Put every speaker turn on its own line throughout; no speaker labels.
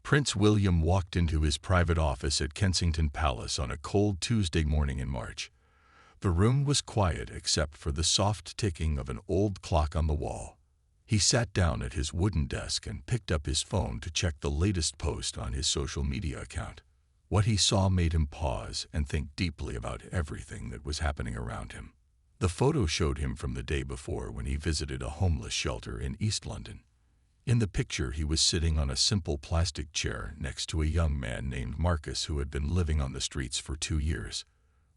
Prince William walked into his private office at Kensington Palace on a cold Tuesday morning in March. The room was quiet except for the soft ticking of an old clock on the wall. He sat down at his wooden desk and picked up his phone to check the latest post on his social media account. What he saw made him pause and think deeply about everything that was happening around him. The photo showed him from the day before when he visited a homeless shelter in East London. In the picture, he was sitting on a simple plastic chair next to a young man named Marcus who had been living on the streets for 2 years.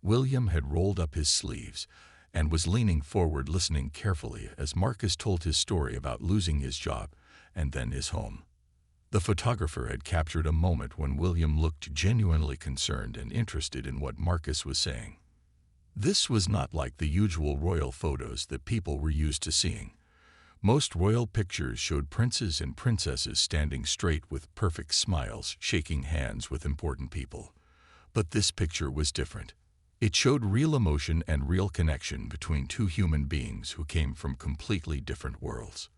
William had rolled up his sleeves and was leaning forward listening carefully as Marcus told his story about losing his job and then his home. The photographer had captured a moment when William looked genuinely concerned and interested in what Marcus was saying. This was not like the usual royal photos that people were used to seeing. Most royal pictures showed princes and princesses standing straight with perfect smiles, shaking hands with important people. But this picture was different. It showed real emotion and real connection between two human beings who came from completely different worlds.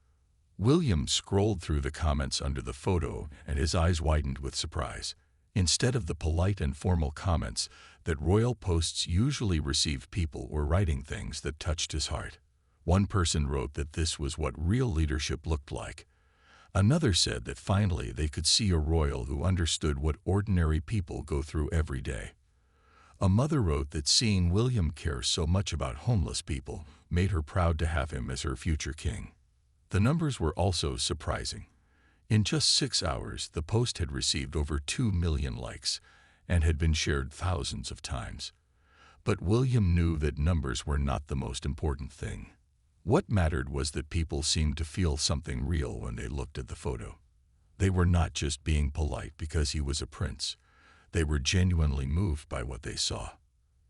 William scrolled through the comments under the photo and his eyes widened with surprise. Instead of the polite and formal comments that royal posts usually receive, people were writing things that touched his heart. One person wrote that this was what real leadership looked like. Another said that finally they could see a royal who understood what ordinary people go through every day. A mother wrote that seeing William care so much about homeless people made her proud to have him as her future king. The numbers were also surprising. In just 6 hours, the post had received over 2 million likes and had been shared thousands of times. But William knew that numbers were not the most important thing. What mattered was that people seemed to feel something real when they looked at the photo. They were not just being polite because he was a prince. They were genuinely moved by what they saw.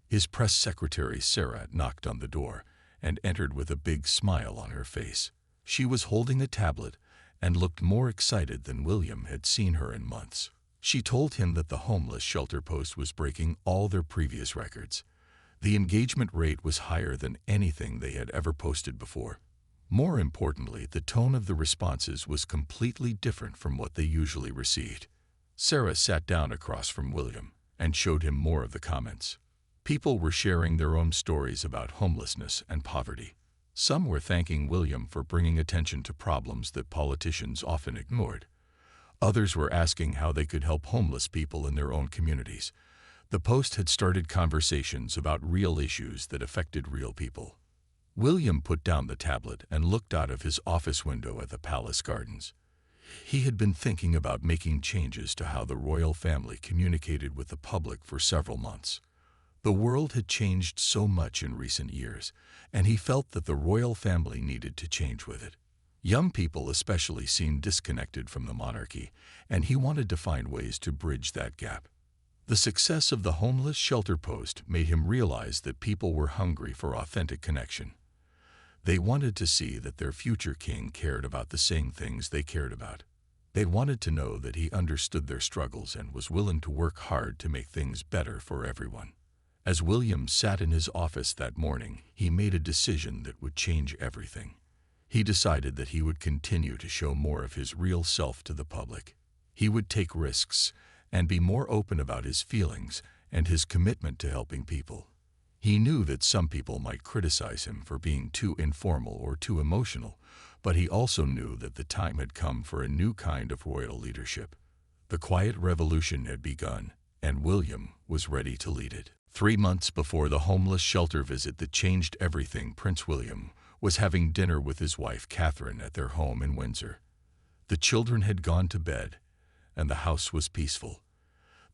His press secretary, Sarah, knocked on the door and entered with a big smile on her face. She was holding a tablet and looked more excited than William had seen her in months. She told him that the homeless shelter post was breaking all their previous records. The engagement rate was higher than anything they had ever posted before. More importantly, the tone of the responses was completely different from what they usually received. Sarah sat down across from William and showed him more of the comments. People were sharing their own stories about homelessness and poverty. Some were thanking William for bringing attention to problems that politicians often ignored. Others were asking how they could help homeless people in their own communities. The post had started conversations about real issues that affected real people. William put down the tablet and looked out of his office window at the palace gardens. He had been thinking about making changes to how the royal family communicated with the public for several months. The world had changed so much in recent years, and he felt that the royal family needed to change with it. Young people especially seemed disconnected from the monarchy, and he wanted to find ways to bridge that gap. The success of the homeless shelter post made him realize that people were hungry for authentic connection. They wanted to see that their future king cared about the same things they cared about. They wanted to know that he understood their struggles and was willing to work hard to make things better for everyone. As William sat in his office that morning, he made a decision that would change everything. He decided that he would continue to show more of his real self to the public. He would take risks and be more open about his feelings and his commitment to helping people. He knew that some people might criticize him for being too informal or too emotional, but he also knew that the time had come for a new kind of royal leadership. The quiet revolution had begun, and William was ready to lead it. 3 months before the homeless shelter visit that changed everything, Prince William was having dinner with his wife Catherine at their home in Windsor. The children had gone to bed, and the house was peaceful.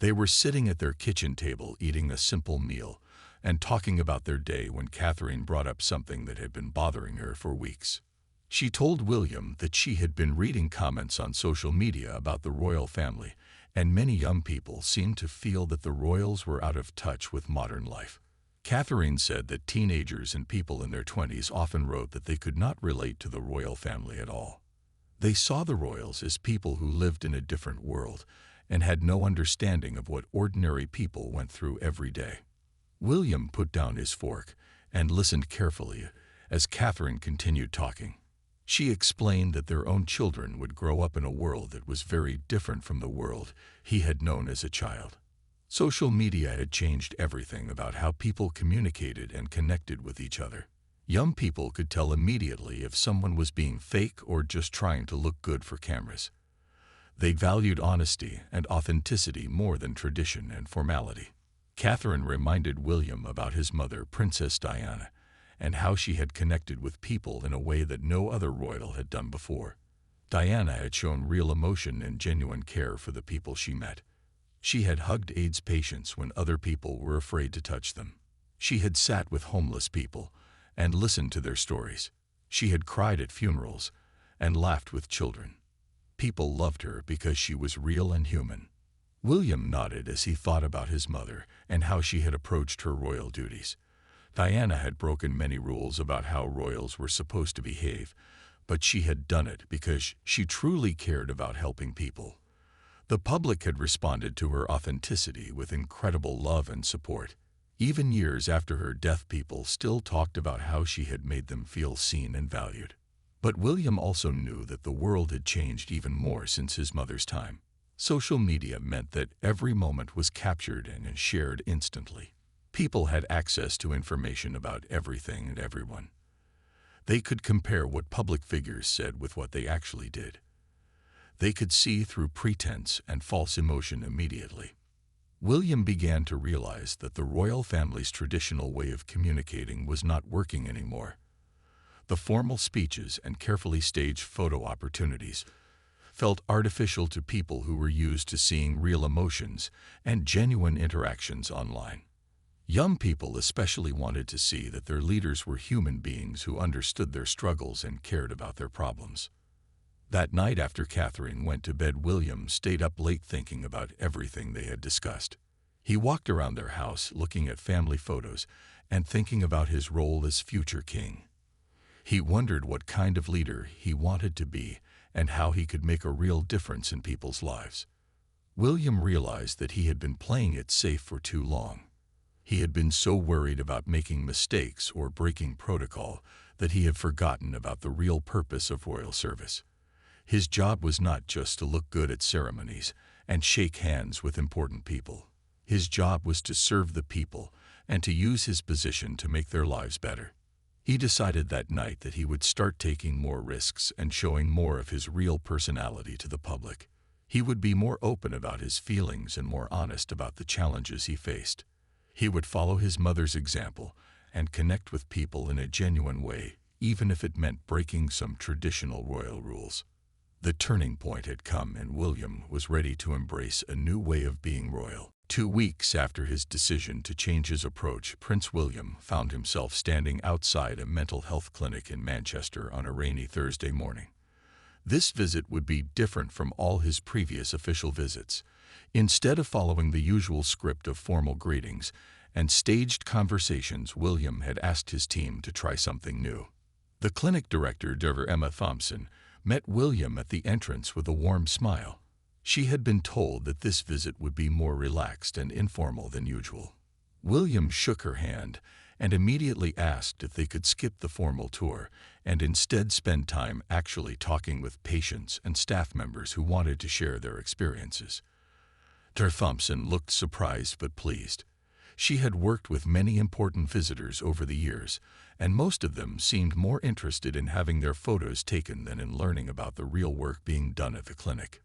They were sitting at their kitchen table eating a simple meal and talking about their day when Catherine brought up something that had been bothering her for weeks. She told William that she had been reading comments on social media about the royal family, and many young people seemed to feel that the royals were out of touch with modern life. Catherine said that teenagers and people in their 20s often wrote that they could not relate to the royal family at all. They saw the royals as people who lived in a different world and had no understanding of what ordinary people went through every day. William put down his fork and listened carefully as Catherine continued talking. She explained that their own children would grow up in a world that was very different from the world he had known as a child. Social media had changed everything about how people communicated and connected with each other. Young people could tell immediately if someone was being fake or just trying to look good for cameras. They valued honesty and authenticity more than tradition and formality. Catherine reminded William about his mother, Princess Diana, and how she had connected with people in a way that no other royal had done before. Diana had shown real emotion and genuine care for the people she met. She had hugged AIDS patients when other people were afraid to touch them. She had sat with homeless people and listened to their stories. She had cried at funerals and laughed with children. People loved her because she was real and human. William nodded as he thought about his mother and how she had approached her royal duties. Diana had broken many rules about how royals were supposed to behave, but she had done it because she truly cared about helping people. The public had responded to her authenticity with incredible love and support. Even years after her death, people still talked about how she had made them feel seen and valued. But William also knew that the world had changed even more since his mother's time. Social media meant that every moment was captured and shared instantly. People had access to information about everything and everyone. They could compare what public figures said with what they actually did. They could see through pretense and false emotion immediately. William began to realize that the royal family's traditional way of communicating was not working anymore. The formal speeches and carefully staged photo opportunities felt artificial to people who were used to seeing real emotions and genuine interactions online. Young people especially wanted to see that their leaders were human beings who understood their struggles and cared about their problems. That night after Catherine went to bed, William stayed up late thinking about everything they had discussed. He walked around their house looking at family photos and thinking about his role as future king. He wondered what kind of leader he wanted to be and how he could make a real difference in people's lives. William realized that he had been playing it safe for too long. He had been so worried about making mistakes or breaking protocol that he had forgotten about the real purpose of royal service. His job was not just to look good at ceremonies and shake hands with important people. His job was to serve the people and to use his position to make their lives better. He decided that night that he would start taking more risks and showing more of his real personality to the public. He would be more open about his feelings and more honest about the challenges he faced. He would follow his mother's example and connect with people in a genuine way, even if it meant breaking some traditional royal rules. The turning point had come, and William was ready to embrace a new way of being royal. 2 weeks after his decision to change his approach, Prince William found himself standing outside a mental health clinic in Manchester on a rainy Thursday morning. This visit would be different from all his previous official visits. Instead of following the usual script of formal greetings and staged conversations, William had asked his team to try something new. The clinic director, Dr. Emma Thompson, met William at the entrance with a warm smile. She had been told that this visit would be more relaxed and informal than usual. William shook her hand and immediately asked if they could skip the formal tour and instead spend time actually talking with patients and staff members who wanted to share their experiences. Dr. Thompson looked surprised but pleased. She had worked with many important visitors over the years, and most of them seemed more interested in having their photos taken than in learning about the real work being done at the clinic.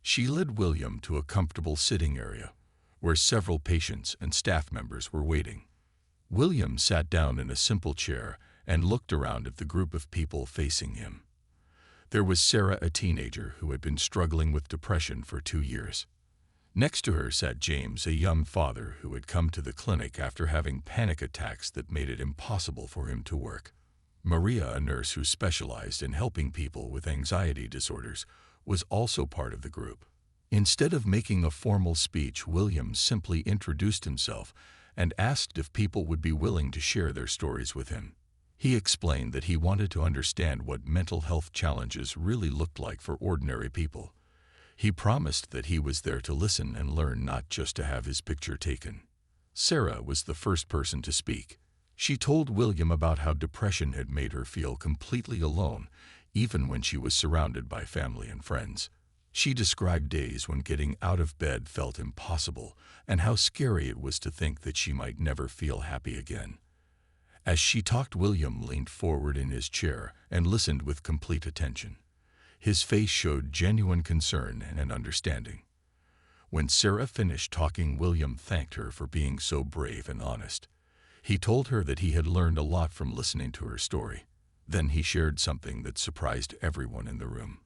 She led William to a comfortable sitting area, where several patients and staff members were waiting. William sat down in a simple chair and looked around at the group of people facing him. There was Sarah, a teenager who had been struggling with depression for 2 years. Next to her sat James, a young father who had come to the clinic after having panic attacks that made it impossible for him to work. Maria, a nurse who specialized in helping people with anxiety disorders, was also part of the group. Instead of making a formal speech, William simply introduced himself and asked if people would be willing to share their stories with him. He explained that he wanted to understand what mental health challenges really looked like for ordinary people. He promised that he was there to listen and learn, not just to have his picture taken. Sarah was the first person to speak. She told William about how depression had made her feel completely alone, even when she was surrounded by family and friends. She described days when getting out of bed felt impossible and how scary it was to think that she might never feel happy again. As she talked, William leaned forward in his chair and listened with complete attention. His face showed genuine concern and understanding. When Sarah finished talking, William thanked her for being so brave and honest. He told her that he had learned a lot from listening to her story. Then he shared something that surprised everyone in the room.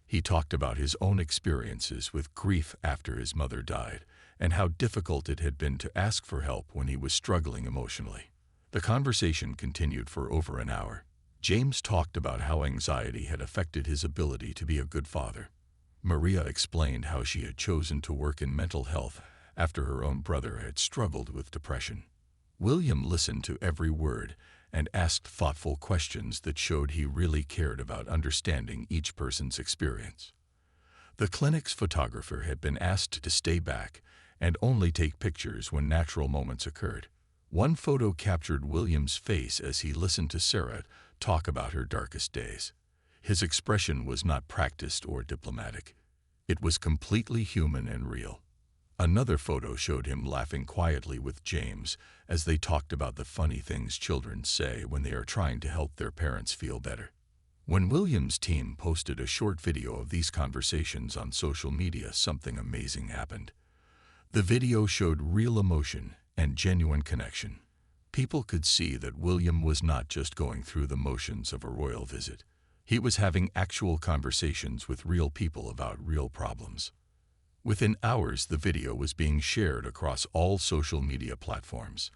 He talked about his own experiences with grief after his mother died and how difficult it had been to ask for help when he was struggling emotionally. The conversation continued for over an hour. James talked about how anxiety had affected his ability to be a good father. Maria explained how she had chosen to work in mental health after her own brother had struggled with depression. William listened to every word and asked thoughtful questions that showed he really cared about understanding each person's experience. The clinic's photographer had been asked to stay back and only take pictures when natural moments occurred. One photo captured William's face as he listened to Sarah talk about her darkest days. His expression was not practiced or diplomatic. It was completely human and real. Another photo showed him laughing quietly with James as they talked about the funny things children say when they are trying to help their parents feel better. When William's team posted a short video of these conversations on social media, something amazing happened. The video showed real emotion and genuine connection. People could see that William was not just going through the motions of a royal visit. He was having actual conversations with real people about real problems. Within hours, the video was being shared across all social media platforms.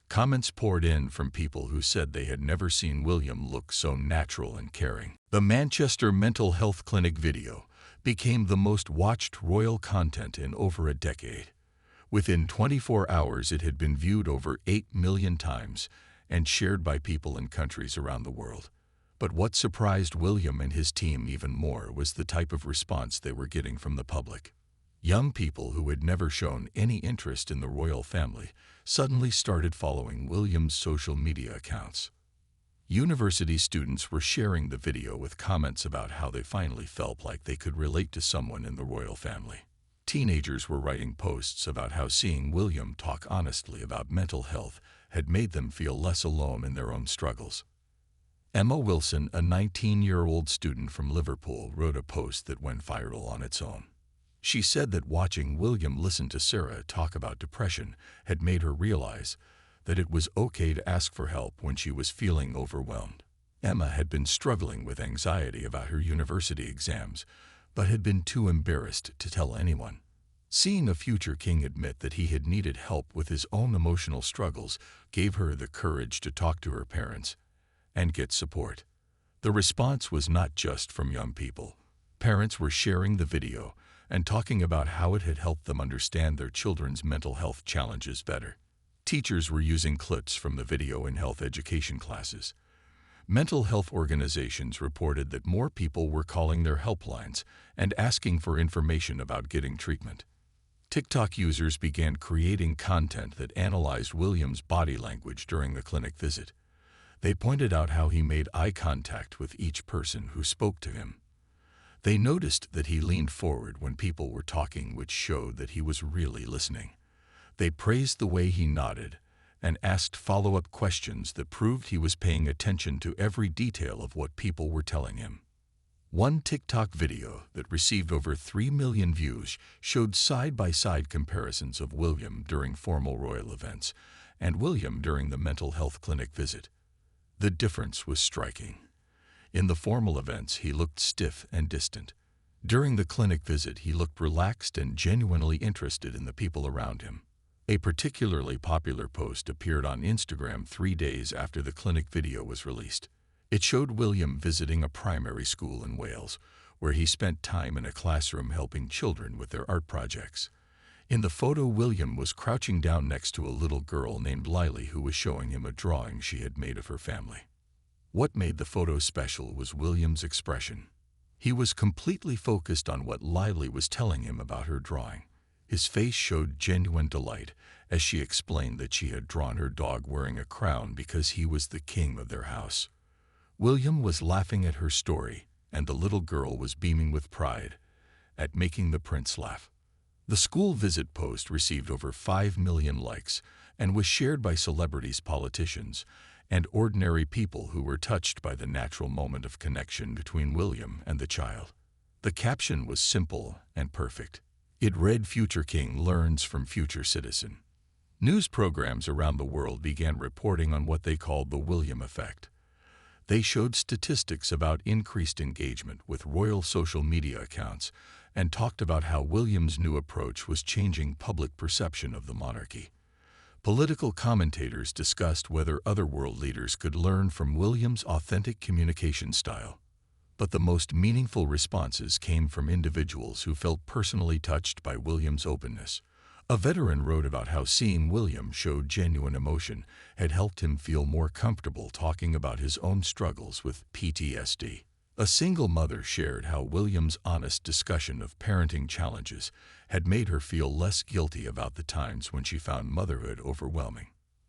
Comments poured in from people who said they had never seen William look so natural and caring. The Manchester Mental Health Clinic video became the most watched royal content in over a decade. Within 24 hours, it had been viewed over 8 million times and shared by people in countries around the world. But what surprised William and his team even more was the type of response they were getting from the public. Young people who had never shown any interest in the royal family suddenly started following William's social media accounts. University students were sharing the video with comments about how they finally felt like they could relate to someone in the royal family. Teenagers were writing posts about how seeing William talk honestly about mental health had made them feel less alone in their own struggles. Emma Wilson, a 19-year-old student from Liverpool, wrote a post that went viral on its own. She said that watching William listen to Sarah talk about depression had made her realize that it was okay to ask for help when she was feeling overwhelmed. Emma had been struggling with anxiety about her university exams, but had been too embarrassed to tell anyone. Seeing a future king admit that he had needed help with his own emotional struggles gave her the courage to talk to her parents and get support. The response was not just from young people. Parents were sharing the video and talking about how it had helped them understand their children's mental health challenges better. Teachers were using clips from the video in health education classes. Mental health organizations reported that more people were calling their helplines and asking for information about getting treatment. TikTok users began creating content that analyzed William's body language during the clinic visit. They pointed out how he made eye contact with each person who spoke to him. They noticed that he leaned forward when people were talking, which showed that he was really listening. They praised the way he nodded and asked follow-up questions that proved he was paying attention to every detail of what people were telling him. One TikTok video that received over 3 million views showed side-by-side comparisons of William during formal royal events and William during the mental health clinic visit. The difference was striking. In the formal events, he looked stiff and distant. During the clinic visit, he looked relaxed and genuinely interested in the people around him. A particularly popular post appeared on Instagram 3 days after the clinic video was released. It showed William visiting a primary school in Wales, where he spent time in a classroom helping children with their art projects. In the photo, William was crouching down next to a little girl named Lily who was showing him a drawing she had made of her family. What made the photo special was William's expression. He was completely focused on what Lily was telling him about her drawing. His face showed genuine delight as she explained that she had drawn her dog wearing a crown because he was the king of their house. William was laughing at her story, and the little girl was beaming with pride at making the prince laugh. The school visit post received over 5 million likes and was shared by celebrities, politicians, and ordinary people who were touched by the natural moment of connection between William and the child. The caption was simple and perfect. It read, "Future King learns from future citizen." News programs around the world began reporting on what they called the William effect. They showed statistics about increased engagement with royal social media accounts and talked about how William's new approach was changing public perception of the monarchy. Political commentators discussed whether other world leaders could learn from William's authentic communication style. But the most meaningful responses came from individuals who felt personally touched by William's openness. A veteran wrote about how seeing William show genuine emotion had helped him feel more comfortable talking about his own struggles with PTSD. A single mother shared how William's honest discussion of parenting challenges had made her feel less guilty about the times when she found motherhood overwhelming.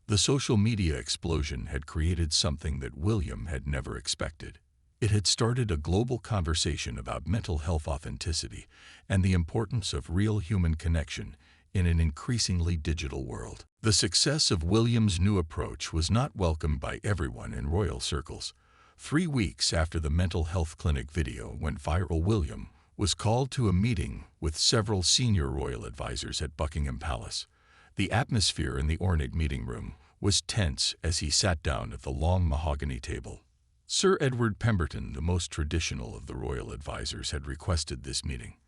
The social media explosion had created something that William had never expected. It had started a global conversation about mental health authenticity and the importance of real human connection in an increasingly digital world. The success of William's new approach was not welcomed by everyone in royal circles. 3 weeks after the mental health clinic video went viral, William was called to a meeting with several senior royal advisors at Buckingham Palace. The atmosphere in the ornate meeting room was tense as he sat down at the long mahogany table. Sir Edward Pemberton, the most traditional of the royal advisors, had requested this meeting.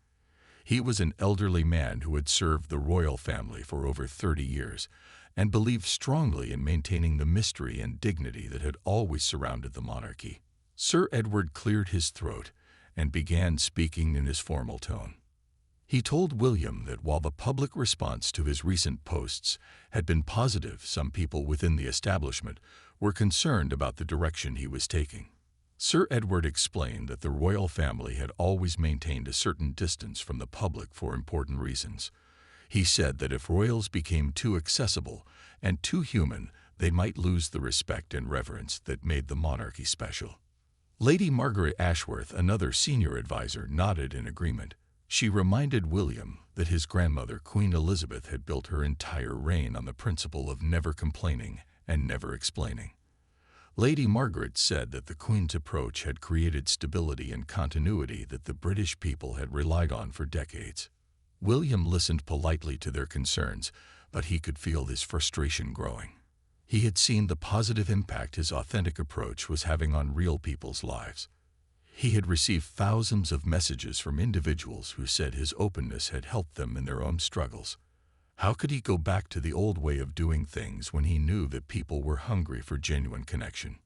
He was an elderly man who had served the royal family for over 30 years and believed strongly in maintaining the mystery and dignity that had always surrounded the monarchy. Sir Edward cleared his throat and began speaking in his formal tone. He told William that while the public response to his recent posts had been positive, some people within the establishment were concerned about the direction he was taking. Sir Edward explained that the royal family had always maintained a certain distance from the public for important reasons. He said that if royals became too accessible and too human, they might lose the respect and reverence that made the monarchy special. Lady Margaret Ashworth, another senior advisor, nodded in agreement. She reminded William that his grandmother, Queen Elizabeth, had built her entire reign on the principle of never complaining and never explaining. Lady Margaret said that the Queen's approach had created stability and continuity that the British people had relied on for decades. William listened politely to their concerns, but he could feel his frustration growing. He had seen the positive impact his authentic approach was having on real people's lives. He had received thousands of messages from individuals who said his openness had helped them in their own struggles. How could he go back to the old way of doing things when he knew that people were hungry for genuine connection?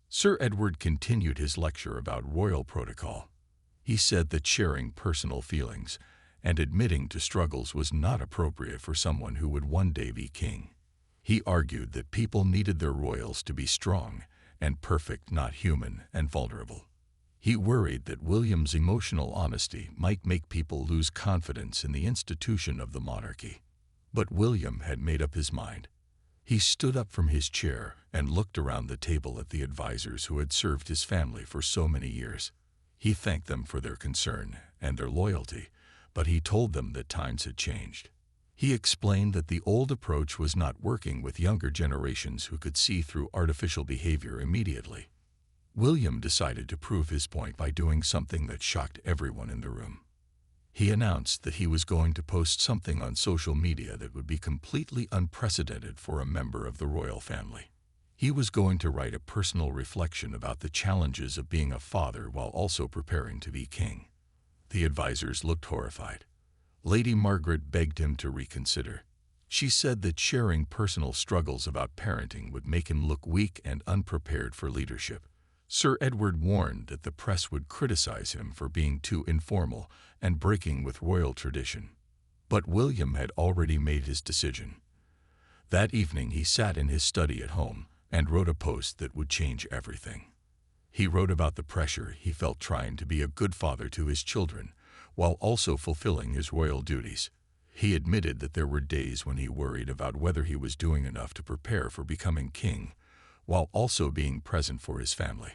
Sir Edward continued his lecture about royal protocol. He said that sharing personal feelings and admitting to struggles was not appropriate for someone who would one day be king. He argued that people needed their royals to be strong and perfect, not human and vulnerable. He worried that William's emotional honesty might make people lose confidence in the institution of the monarchy. But William had made up his mind. He stood up from his chair and looked around the table at the advisors who had served his family for so many years. He thanked them for their concern and their loyalty, but he told them that times had changed. He explained that the old approach was not working with younger generations who could see through artificial behavior immediately. William decided to prove his point by doing something that shocked everyone in the room. He announced that he was going to post something on social media that would be completely unprecedented for a member of the royal family. He was going to write a personal reflection about the challenges of being a father while also preparing to be king. The advisors looked horrified. Lady Margaret begged him to reconsider. She said that sharing personal struggles about parenting would make him look weak and unprepared for leadership. Sir Edward warned that the press would criticize him for being too informal and breaking with royal tradition. But William had already made his decision. That evening he sat in his study at home and wrote a post that would change everything. He wrote about the pressure he felt trying to be a good father to his children while also fulfilling his royal duties. He admitted that there were days when he worried about whether he was doing enough to prepare for becoming king, while also being present for his family.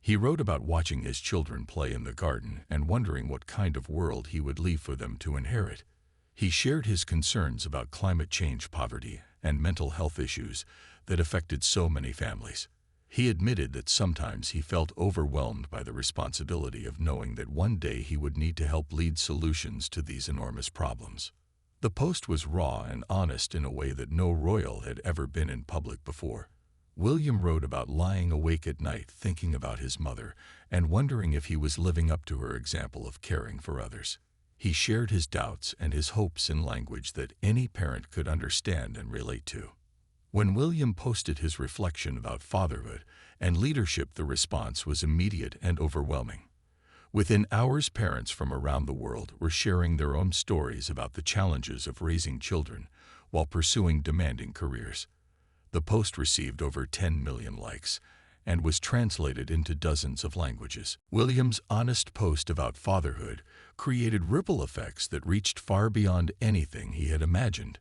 He wrote about watching his children play in the garden and wondering what kind of world he would leave for them to inherit. He shared his concerns about climate change, poverty, and mental health issues that affected so many families. He admitted that sometimes he felt overwhelmed by the responsibility of knowing that one day he would need to help lead solutions to these enormous problems. The post was raw and honest in a way that no royal had ever been in public before. William wrote about lying awake at night thinking about his mother and wondering if he was living up to her example of caring for others. He shared his doubts and his hopes in language that any parent could understand and relate to. When William posted his reflection about fatherhood and leadership, the response was immediate and overwhelming. Within hours, parents from around the world were sharing their own stories about the challenges of raising children while pursuing demanding careers. The post received over 10 million likes and was translated into dozens of languages. William's honest post about fatherhood created ripple effects that reached far beyond anything he had imagined.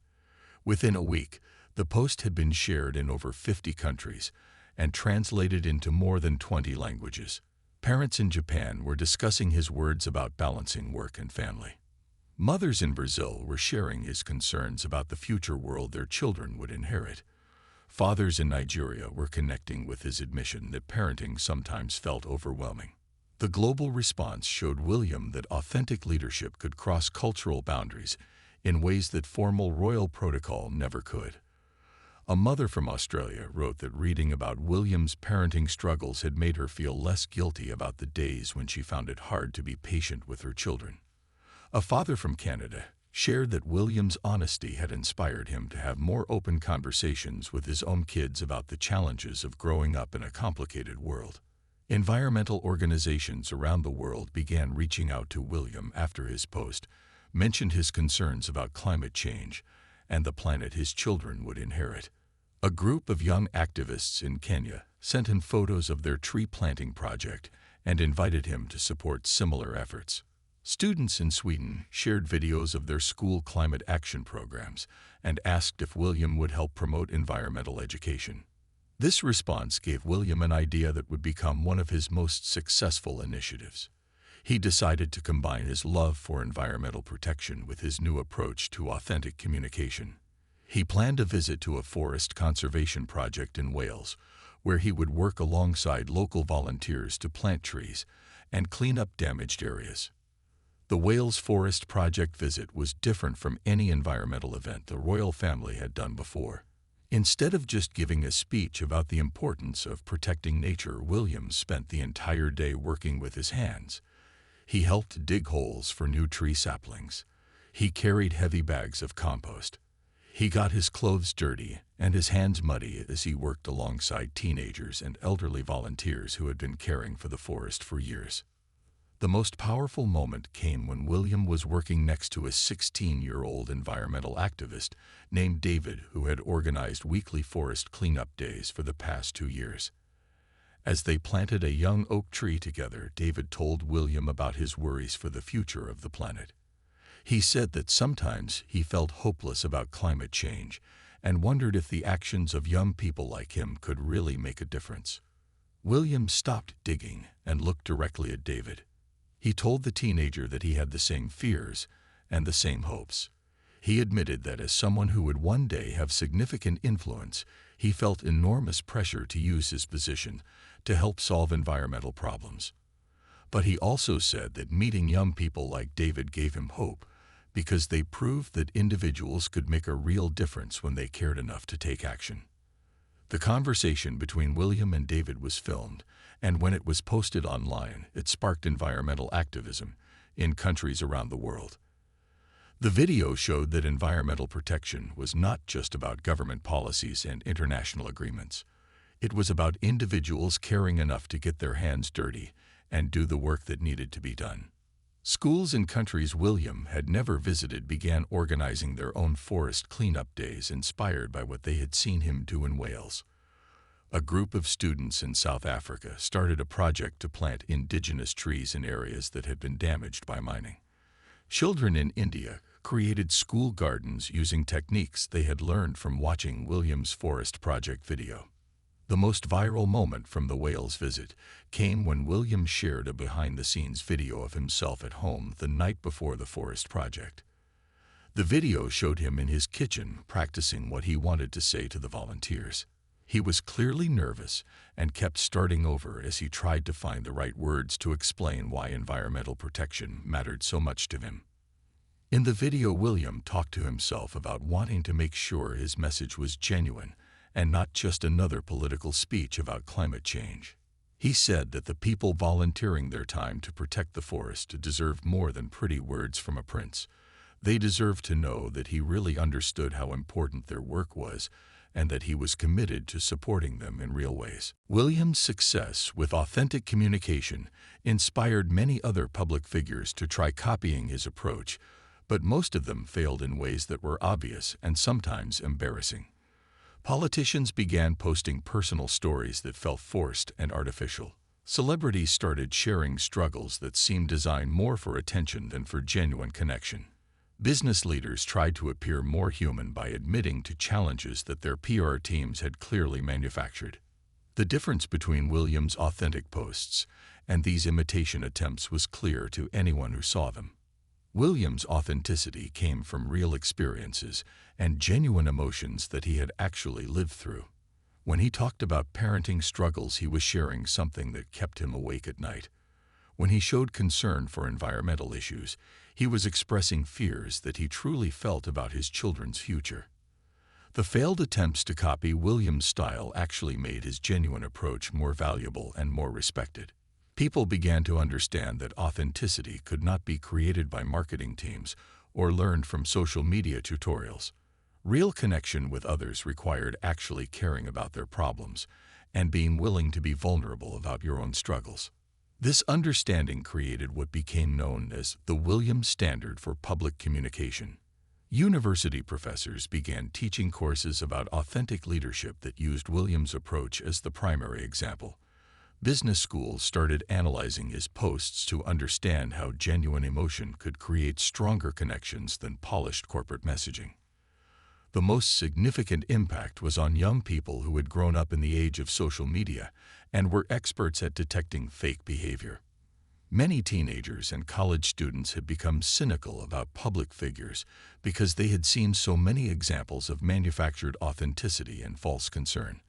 Within a week, the post had been shared in over 50 countries and translated into more than 20 languages. Parents in Japan were discussing his words about balancing work and family. Mothers in Brazil were sharing his concerns about the future world their children would inherit. Fathers in Nigeria were connecting with his admission that parenting sometimes felt overwhelming. The global response showed William that authentic leadership could cross cultural boundaries in ways that formal royal protocol never could. A mother from Australia wrote that reading about William's parenting struggles had made her feel less guilty about the days when she found it hard to be patient with her children. A father from Canada shared that William's honesty had inspired him to have more open conversations with his own kids about the challenges of growing up in a complicated world. Environmental organizations around the world began reaching out to William after his post mentioned his concerns about climate change and the planet his children would inherit. A group of young activists in Kenya sent him photos of their tree planting project and invited him to support similar efforts. Students in Sweden shared videos of their school climate action programs and asked if William would help promote environmental education. This response gave William an idea that would become one of his most successful initiatives. He decided to combine his love for environmental protection with his new approach to authentic communication. He planned a visit to a forest conservation project in Wales, where he would work alongside local volunteers to plant trees and clean up damaged areas. The Wales Forest Project visit was different from any environmental event the royal family had done before. Instead of just giving a speech about the importance of protecting nature, William spent the entire day working with his hands. He helped dig holes for new tree saplings. He carried heavy bags of compost. He got his clothes dirty and his hands muddy as he worked alongside teenagers and elderly volunteers who had been caring for the forest for years. The most powerful moment came when William was working next to a 16-year-old environmental activist named David, who had organized weekly forest cleanup days for the past 2 years. As they planted a young oak tree together, David told William about his worries for the future of the planet. He said that sometimes he felt hopeless about climate change and wondered if the actions of young people like him could really make a difference. William stopped digging and looked directly at David. He told the teenager that he had the same fears and the same hopes. He admitted that as someone who would one day have significant influence, he felt enormous pressure to use his position to help solve environmental problems. But he also said that meeting young people like David gave him hope because they proved that individuals could make a real difference when they cared enough to take action. The conversation between William and David was filmed, and when it was posted online, it sparked environmental activism in countries around the world. The video showed that environmental protection was not just about government policies and international agreements. It was about individuals caring enough to get their hands dirty and do the work that needed to be done. Schools in countries William had never visited began organizing their own forest cleanup days inspired by what they had seen him do in Wales. A group of students in South Africa started a project to plant indigenous trees in areas that had been damaged by mining. Children in India created school gardens using techniques they had learned from watching William's Forest Project video. The most viral moment from the Wales visit came when William shared a behind-the-scenes video of himself at home the night before the forest project. The video showed him in his kitchen practicing what he wanted to say to the volunteers. He was clearly nervous and kept starting over as he tried to find the right words to explain why environmental protection mattered so much to him. In the video, William talked to himself about wanting to make sure his message was genuine and not just another political speech about climate change. He said that the people volunteering their time to protect the forest deserved more than pretty words from a prince. They deserved to know that he really understood how important their work was and that he was committed to supporting them in real ways. William's success with authentic communication inspired many other public figures to try copying his approach, but most of them failed in ways that were obvious and sometimes embarrassing. Politicians began posting personal stories that felt forced and artificial. Celebrities started sharing struggles that seemed designed more for attention than for genuine connection. Business leaders tried to appear more human by admitting to challenges that their PR teams had clearly manufactured. The difference between William's authentic posts and these imitation attempts was clear to anyone who saw them. William's authenticity came from real experiences and genuine emotions that he had actually lived through. When he talked about parenting struggles, he was sharing something that kept him awake at night. When he showed concern for environmental issues, he was expressing fears that he truly felt about his children's future. The failed attempts to copy William's style actually made his genuine approach more valuable and more respected. People began to understand that authenticity could not be created by marketing teams or learned from social media tutorials. Real connection with others required actually caring about their problems and being willing to be vulnerable about your own struggles. This understanding created what became known as the William Standard for public communication. University professors began teaching courses about authentic leadership that used William's approach as the primary example. Business schools started analyzing his posts to understand how genuine emotion could create stronger connections than polished corporate messaging. The most significant impact was on young people who had grown up in the age of social media and were experts at detecting fake behavior. Many teenagers and college students had become cynical about public figures because they had seen so many examples of manufactured authenticity and false concern.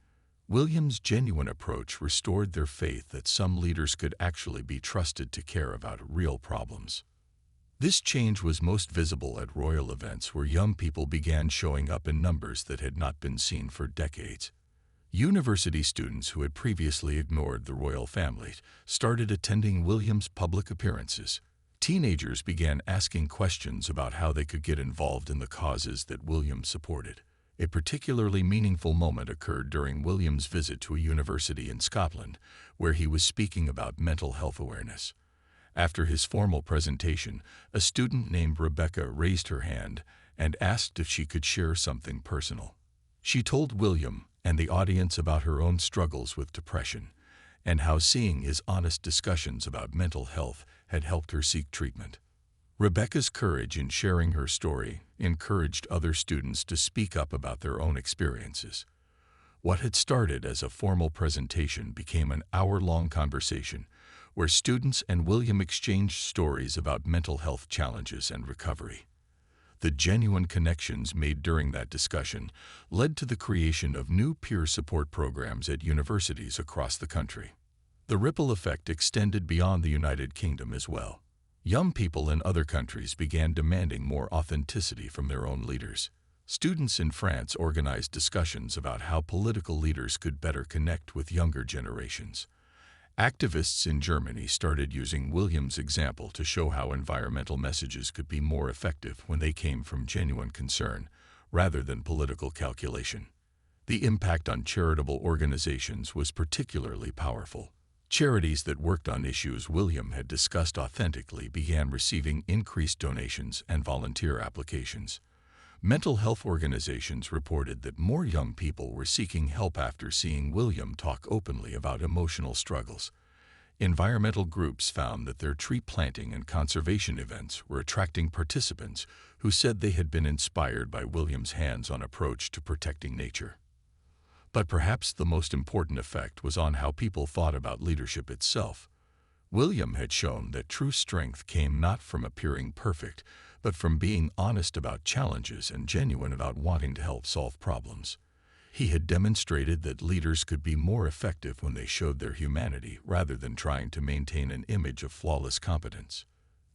William's genuine approach restored their faith that some leaders could actually be trusted to care about real problems. This change was most visible at royal events where young people began showing up in numbers that had not been seen for decades. University students who had previously ignored the royal family started attending William's public appearances. Teenagers began asking questions about how they could get involved in the causes that William supported. A particularly meaningful moment occurred during William's visit to a university in Scotland, where he was speaking about mental health awareness. After his formal presentation, a student named Rebecca raised her hand and asked if she could share something personal. She told William and the audience about her own struggles with depression and how seeing his honest discussions about mental health had helped her seek treatment. Rebecca's courage in sharing her story encouraged other students to speak up about their own experiences. What had started as a formal presentation became an hour-long conversation where students and William exchanged stories about mental health challenges and recovery. The genuine connections made during that discussion led to the creation of new peer support programs at universities across the country. The ripple effect extended beyond the United Kingdom as well. Young people in other countries began demanding more authenticity from their own leaders. Students in France organized discussions about how political leaders could better connect with younger generations. Activists in Germany started using William's example to show how environmental messages could be more effective when they came from genuine concern, rather than political calculation. The impact on charitable organizations was particularly powerful. Charities that worked on issues William had discussed authentically began receiving increased donations and volunteer applications. Mental health organizations reported that more young people were seeking help after seeing William talk openly about emotional struggles. Environmental groups found that their tree planting and conservation events were attracting participants who said they had been inspired by William's hands-on approach to protecting nature. But perhaps the most important effect was on how people thought about leadership itself. William had shown that true strength came not from appearing perfect, but from being honest about challenges and genuine about wanting to help solve problems. He had demonstrated that leaders could be more effective when they showed their humanity rather than trying to maintain an image of flawless competence.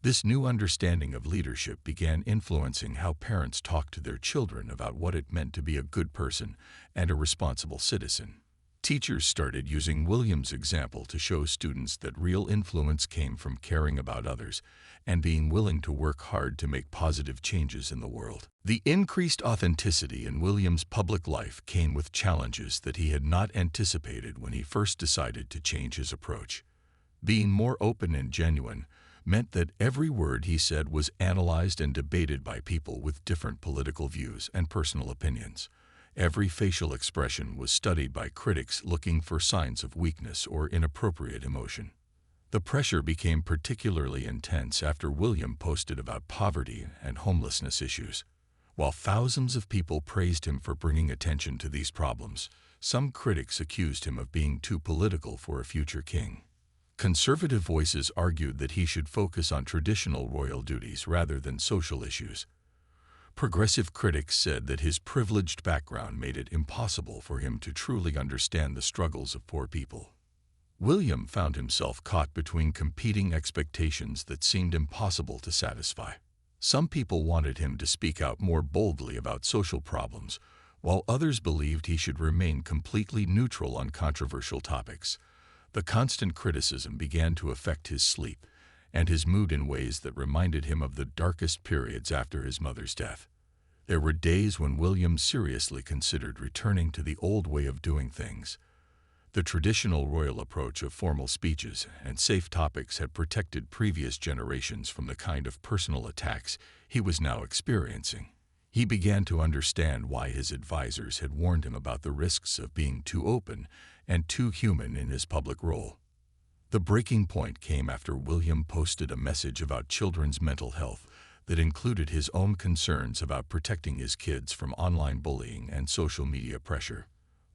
This new understanding of leadership began influencing how parents talked to their children about what it meant to be a good person and a responsible citizen. Teachers started using William's example to show students that real influence came from caring about others and being willing to work hard to make positive changes in the world. The increased authenticity in William's public life came with challenges that he had not anticipated when he first decided to change his approach. Being more open and genuine meant that every word he said was analyzed and debated by people with different political views and personal opinions. Every facial expression was studied by critics looking for signs of weakness or inappropriate emotion. The pressure became particularly intense after William posted about poverty and homelessness issues. While thousands of people praised him for bringing attention to these problems, some critics accused him of being too political for a future king. Conservative voices argued that he should focus on traditional royal duties rather than social issues. Progressive critics said that his privileged background made it impossible for him to truly understand the struggles of poor people. William found himself caught between competing expectations that seemed impossible to satisfy. Some people wanted him to speak out more boldly about social problems, while others believed he should remain completely neutral on controversial topics. The constant criticism began to affect his sleep and his mood in ways that reminded him of the darkest periods after his mother's death. There were days when William seriously considered returning to the old way of doing things. The traditional royal approach of formal speeches and safe topics had protected previous generations from the kind of personal attacks he was now experiencing. He began to understand why his advisors had warned him about the risks of being too open and too human in his public role. The breaking point came after William posted a message about children's mental health that included his own concerns about protecting his kids from online bullying and social media pressure.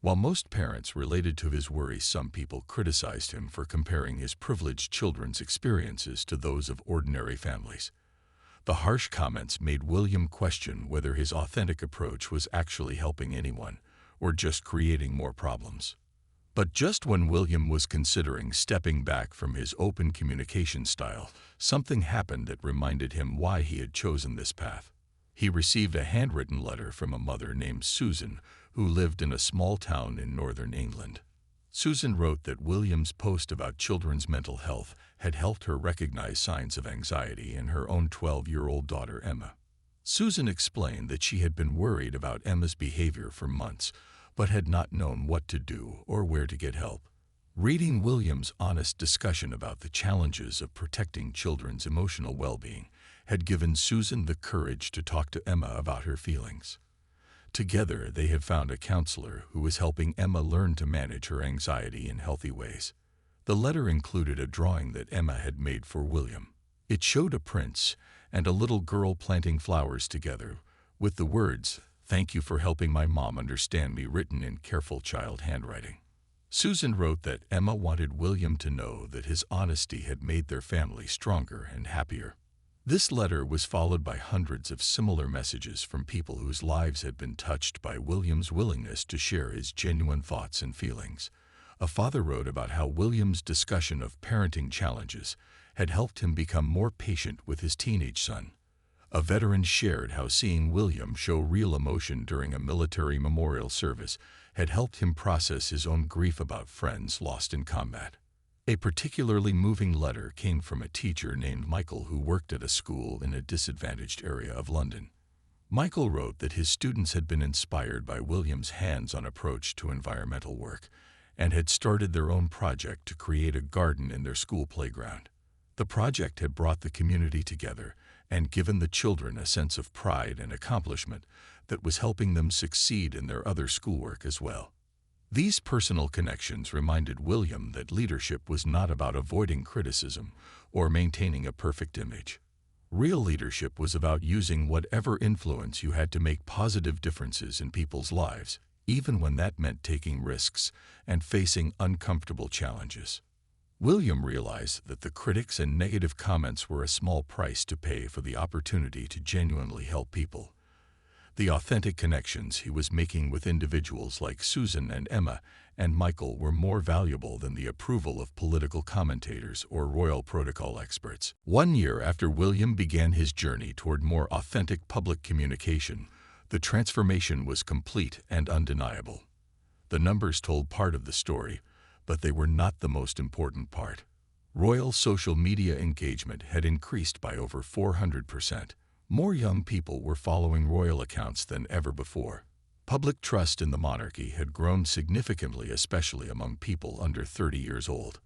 While most parents related to his worries, some people criticized him for comparing his privileged children's experiences to those of ordinary families. The harsh comments made William question whether his authentic approach was actually helping anyone or just creating more problems. But just when William was considering stepping back from his open communication style, something happened that reminded him why he had chosen this path. He received a handwritten letter from a mother named Susan, who lived in a small town in northern England. Susan wrote that William's post about children's mental health had helped her recognize signs of anxiety in her own 12-year-old daughter, Emma. Susan explained that she had been worried about Emma's behavior for months, but had not known what to do or where to get help. Reading William's honest discussion about the challenges of protecting children's emotional well-being had given Susan the courage to talk to Emma about her feelings. Together, they had found a counselor who was helping Emma learn to manage her anxiety in healthy ways. The letter included a drawing that Emma had made for William. It showed a prince and a little girl planting flowers together, with the words, "Thank you for helping my mom understand me," written in careful child handwriting. Susan wrote that Emma wanted William to know that his honesty had made their family stronger and happier. This letter was followed by hundreds of similar messages from people whose lives had been touched by William's willingness to share his genuine thoughts and feelings. A father wrote about how William's discussion of parenting challenges had helped him become more patient with his teenage son. A veteran shared how seeing William show real emotion during a military memorial service had helped him process his own grief about friends lost in combat. A particularly moving letter came from a teacher named Michael who worked at a school in a disadvantaged area of London. Michael wrote that his students had been inspired by William's hands-on approach to environmental work and had started their own project to create a garden in their school playground. The project had brought the community together and given the children a sense of pride and accomplishment that was helping them succeed in their other schoolwork as well. These personal connections reminded William that leadership was not about avoiding criticism or maintaining a perfect image. Real leadership was about using whatever influence you had to make positive differences in people's lives, even when that meant taking risks and facing uncomfortable challenges. William realized that the critics and negative comments were a small price to pay for the opportunity to genuinely help people. The authentic connections he was making with individuals like Susan and Emma and Michael were more valuable than the approval of political commentators or royal protocol experts. 1 year after William began his journey toward more authentic public communication, the transformation was complete and undeniable. The numbers told part of the story, but they were not the most important part. Royal social media engagement had increased by over 400%. More young people were following royal accounts than ever before. Public trust in the monarchy had grown significantly, especially among people under 30 years old.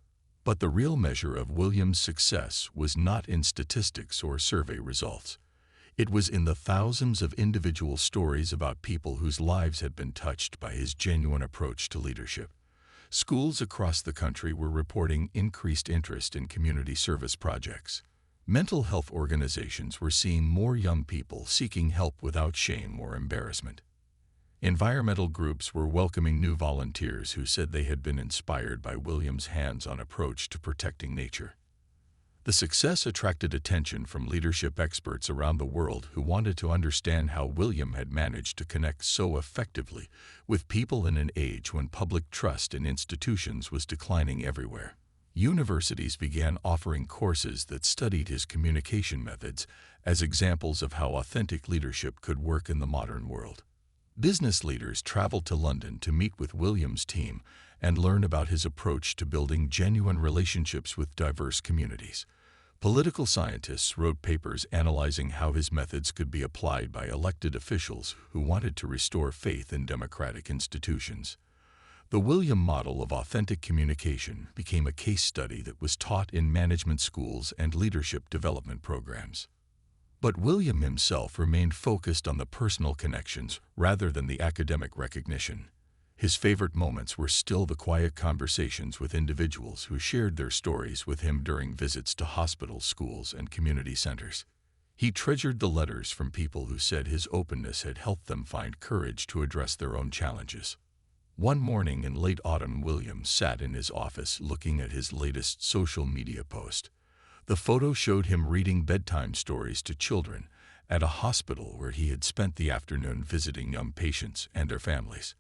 But the real measure of William's success was not in statistics or survey results. It was in the thousands of individual stories about people whose lives had been touched by his genuine approach to leadership. Schools across the country were reporting increased interest in community service projects. Mental health organizations were seeing more young people seeking help without shame or embarrassment. Environmental groups were welcoming new volunteers who said they had been inspired by William's hands-on approach to protecting nature. The success attracted attention from leadership experts around the world who wanted to understand how William had managed to connect so effectively with people in an age when public trust in institutions was declining everywhere. Universities began offering courses that studied his communication methods as examples of how authentic leadership could work in the modern world. Business leaders traveled to London to meet with William's team and learn about his approach to building genuine relationships with diverse communities. Political scientists wrote papers analyzing how his methods could be applied by elected officials who wanted to restore faith in democratic institutions. The William model of authentic communication became a case study that was taught in management schools and leadership development programs. But William himself remained focused on the personal connections rather than the academic recognition. His favorite moments were still the quiet conversations with individuals who shared their stories with him during visits to hospitals, schools, and community centers. He treasured the letters from people who said his openness had helped them find courage to address their own challenges. One morning in late autumn, William sat in his office looking at his latest social media post. The photo showed him reading bedtime stories to children at a hospital where he had spent the afternoon visiting young patients and their families.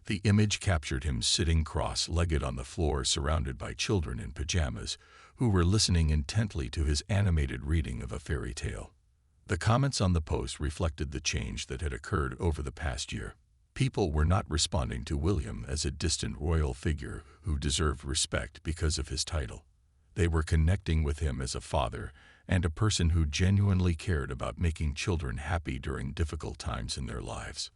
The image captured him sitting cross-legged on the floor surrounded by children in pajamas who were listening intently to his animated reading of a fairy tale. The comments on the post reflected the change that had occurred over the past year. People were not responding to William as a distant royal figure who deserved respect because of his title. They were connecting with him as a father and a person who genuinely cared about making children happy during difficult times in their lives.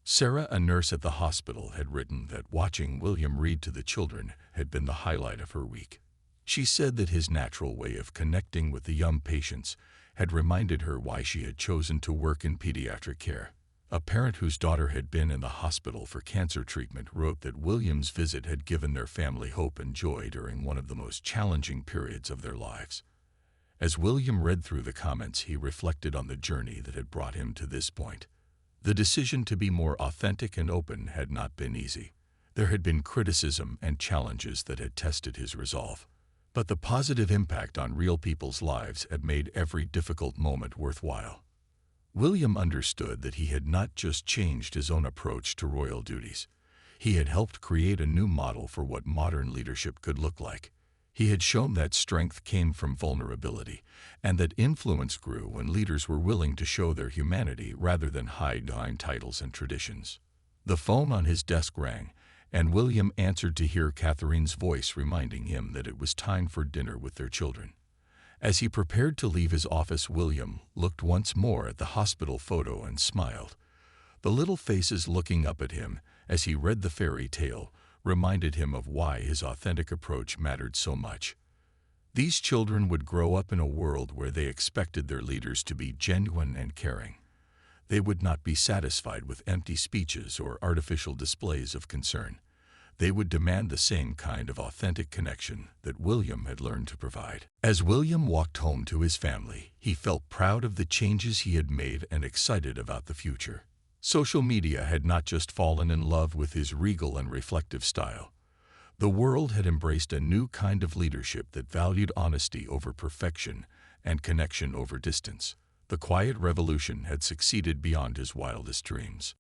Sarah, a nurse at the hospital, had written that watching William read to the children had been the highlight of her week. She said that his natural way of connecting with the young patients had reminded her why she had chosen to work in pediatric care. A parent whose daughter had been in the hospital for cancer treatment wrote that William's visit had given their family hope and joy during one of the most challenging periods of their lives. As William read through the comments, he reflected on the journey that had brought him to this point. The decision to be more authentic and open had not been easy. There had been criticism and challenges that had tested his resolve. But the positive impact on real people's lives had made every difficult moment worthwhile. William understood that he had not just changed his own approach to royal duties. He had helped create a new model for what modern leadership could look like. He had shown that strength came from vulnerability, and that influence grew when leaders were willing to show their humanity rather than hide behind titles and traditions. The phone on his desk rang, and William answered to hear Catherine's voice reminding him that it was time for dinner with their children. As he prepared to leave his office, William looked once more at the hospital photo and smiled. The little faces looking up at him as he read the fairy tale reminded him of why his authentic approach mattered so much. These children would grow up in a world where they expected their leaders to be genuine and caring. They would not be satisfied with empty speeches or artificial displays of concern. They would demand the same kind of authentic connection that William had learned to provide. As William walked home to his family, he felt proud of the changes he had made and excited about the future. Social media had not just fallen in love with his regal and reflective style. The world had embraced a new kind of leadership that valued honesty over perfection and connection over distance. The quiet revolution had succeeded beyond his wildest dreams.